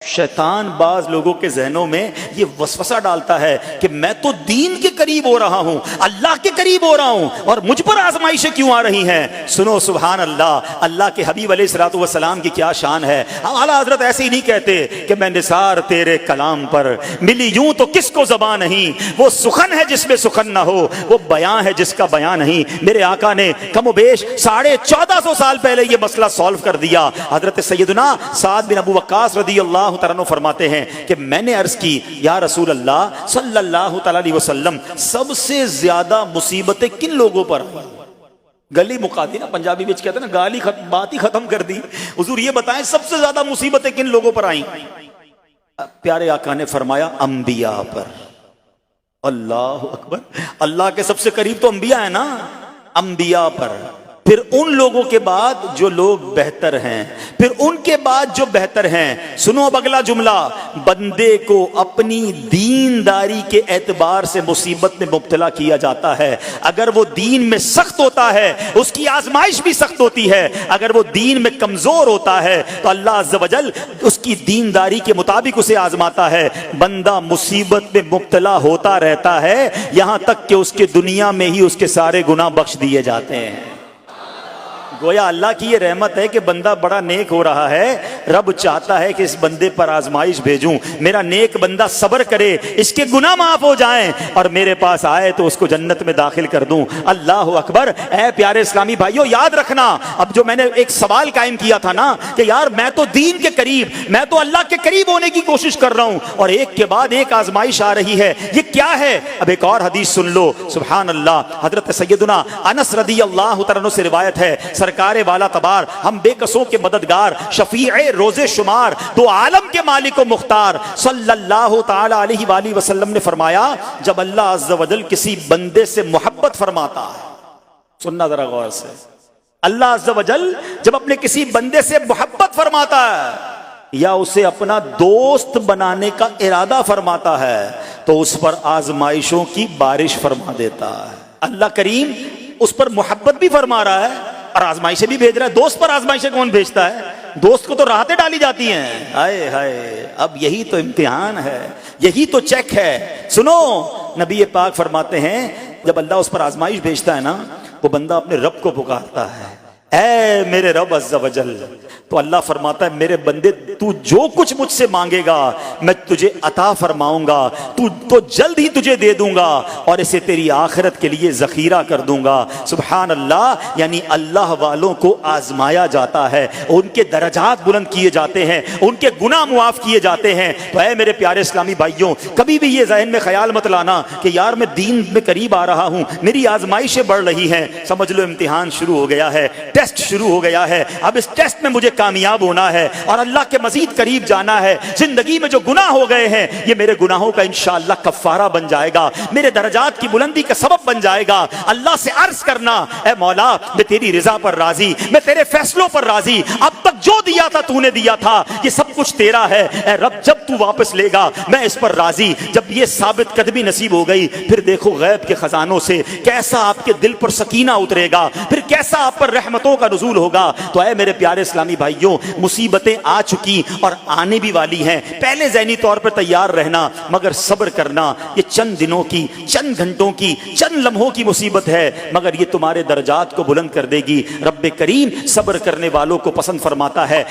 شیطان بعض لوگوں کے ذہنوں میں یہ وسوسہ ڈالتا ہے کہ میں تو دین کے قریب ہو رہا ہوں، اللہ کے قریب ہو رہا ہوں، اور مجھ پر آزمائشیں کیوں آ رہی ہیں؟ سنو سبحان اللہ، اللہ کے حبیب علیہ الصلوۃ والسلام کی کیا شان ہے۔ اعلیٰ حضرت ایسے ہی نہیں کہتے کہ میں نثار تیرے کلام پر ملی یوں تو کس کو زبان نہیں، وہ سخن ہے جس میں سخن نہ ہو، وہ بیان ہے جس کا بیان نہیں۔ میرے آقا نے کم و بیش 1450 سال پہلے یہ مسئلہ سالو کر دیا۔ حضرت سیدنا سعد بن ابو وقاص رضی اللہ تعالیٰ عنہ فرماتے ہیں کہ میں نے عرض کی یا رسول اللہ صلی اللہ تعالیٰ علیہ وسلم، سب سے زیادہ مصیبتیں کن لوگوں پر آئیں؟ گلی مکا دی نا، پنجابی بچ کہتے ہیں نا، گالی بات ہی ختم کر دی۔ حضور یہ بتائیں سب سے زیادہ مصیبتیں کن لوگوں پر آئیں؟ پیارے آقا نے فرمایا انبیاء پر۔ اللہ اکبر، اللہ کے سب سے قریب تو انبیاء ہیں نا، انبیاء پر، پھر ان لوگوں کے بعد جو لوگ بہتر ہیں، پھر ان کے بعد جو بہتر ہیں۔ سنو اب اگلا جملہ، بندے کو اپنی دینداری کے اعتبار سے مصیبت میں مبتلا کیا جاتا ہے۔ اگر وہ دین میں سخت ہوتا ہے اس کی آزمائش بھی سخت ہوتی ہے، اگر وہ دین میں کمزور ہوتا ہے تو اللہ عز و جل اس کی دینداری کے مطابق اسے آزماتا ہے۔ بندہ مصیبت میں مبتلا ہوتا رہتا ہے یہاں تک کہ اس کے دنیا میں ہی اس کے سارے گناہ بخش دیے جاتے ہیں۔ گویا اللہ کی یہ رحمت ہے کہ بندہ بڑا نیک ہو رہا ہے، رب چاہتا ہے کہ اس بندے پر آزمائش بھیجوں، میرا نیک بندہ صبر کرے، اس کے گناہ معاف ہو جائیں اور میرے پاس آئے تو اس کو جنت میں داخل کر دوں۔ اللہ اکبر۔ اے پیارے اسلامی بھائیو، یاد رکھنا، اب جو میں نے ایک سوال قائم کیا تھا نا کہ یار میں تو دین کے قریب، میں تو اللہ کے قریب ہونے کی کوشش کر رہا ہوں اور ایک کے بعد ایک آزمائش آ رہی ہے، یہ کیا ہے؟ اب ایک اور حدیث سن لو، سبحان اللہ۔ حضرت سیدنا انس رضی اللہ تعالیٰ عنہ سے روایت ہے، سرکار والا تبار، ہم بے قصوں کے مددگار، شفیع روز شمار، دو عالم کے مالک و مختار صلی اللہ تعالی علیہ وآلہ وسلم نے فرمایا، جب اللہ عز و جل کسی بندے سے محبت فرماتا ہے، سننا ذرا غور سے، اللہ عز و جل جب اپنے کسی بندے سے محبت فرماتا ہے یا اسے اپنا دوست بنانے کا ارادہ فرماتا ہے تو اس پر آزمائشوں کی بارش فرما دیتا ہے۔ اللہ کریم اس پر محبت بھی فرما رہا ہے اور آزمائشیں بھی بھیج رہا ہے۔ دوست پر آزمائشیں کون بھیجتا ہے؟ دوست کو تو راحتیں ڈالی جاتی ہیں۔ ہائے ہائے، اب یہی تو امتحان ہے، یہی تو چیک ہے۔ سنو، نبی پاک فرماتے ہیں جب اللہ اس پر آزمائش بھیجتا ہے نا، وہ بندہ اپنے رب کو پکارتا ہے، اے میرے رب عز و جل، تو اللہ فرماتا ہے میرے بندے تو جو کچھ مجھ سے مانگے گا میں تجھے عطا فرماؤں گا، تو جلد ہی تجھے دے دوں گا اور اسے تیری آخرت کے لیے ذخیرہ کر دوں گا۔ سبحان اللہ، یعنی اللہ والوں کو آزمایا جاتا ہے، ان کے درجات بلند کیے جاتے ہیں، ان کے گناہ معاف کیے جاتے ہیں۔ تو اے میرے پیارے اسلامی بھائیوں، کبھی بھی یہ ذہن میں خیال مت لانا کہ یار میں دین میں قریب آ رہا ہوں، میری آزمائشیں بڑھ رہی ہیں، سمجھ لو امتحان شروع ہو گیا ہے، ٹیسٹ شروع ہو گیا ہے، اب اس ٹیسٹ میں مجھے کامیاب ہونا ہے اور اللہ کے مزید قریب جانا ہے۔ زندگی میں جو گناہ ہو گئے ہیں یہ میرے گناہوں کا انشاءاللہ کفارہ بن جائے گا، میرے درجات کی بلندی کا سبب بن جائے گا۔ اللہ سے عرض کرنا، اے مولا میں تیری رضا پر راضی، میں تیرے فیصلوں پر راضی، اب تک جو دیا تھا تو نے دیا تھا، یہ سب کچھ تیرا ہے، اے رب جب تو واپس لے گا میں اس پر راضی۔ جب یہ ثابت قدمی نصیب ہو گئی، پھر دیکھو غیب کے خزانوں سے کیسا آپ کے دل پر سکینہ اترے گا، پھر کیسا آپ پر رحمتوں کا نزول ہوگا۔ تو اے میرے پیارے اسلامی بھائیوں، مصیبتیں آ چکی اور آنے بھی والی ہیں، پہلے ذہنی طور پر تیار رہنا، مگر صبر کرنا۔ یہ چند دنوں کی، چند گھنٹوں کی، چند لمحوں کی مصیبت ہے، مگر یہ تمہارے درجات کو بلند کر دے گی۔ رب کریم صبر کرنے والوں کو پسند فرماتا ہے۔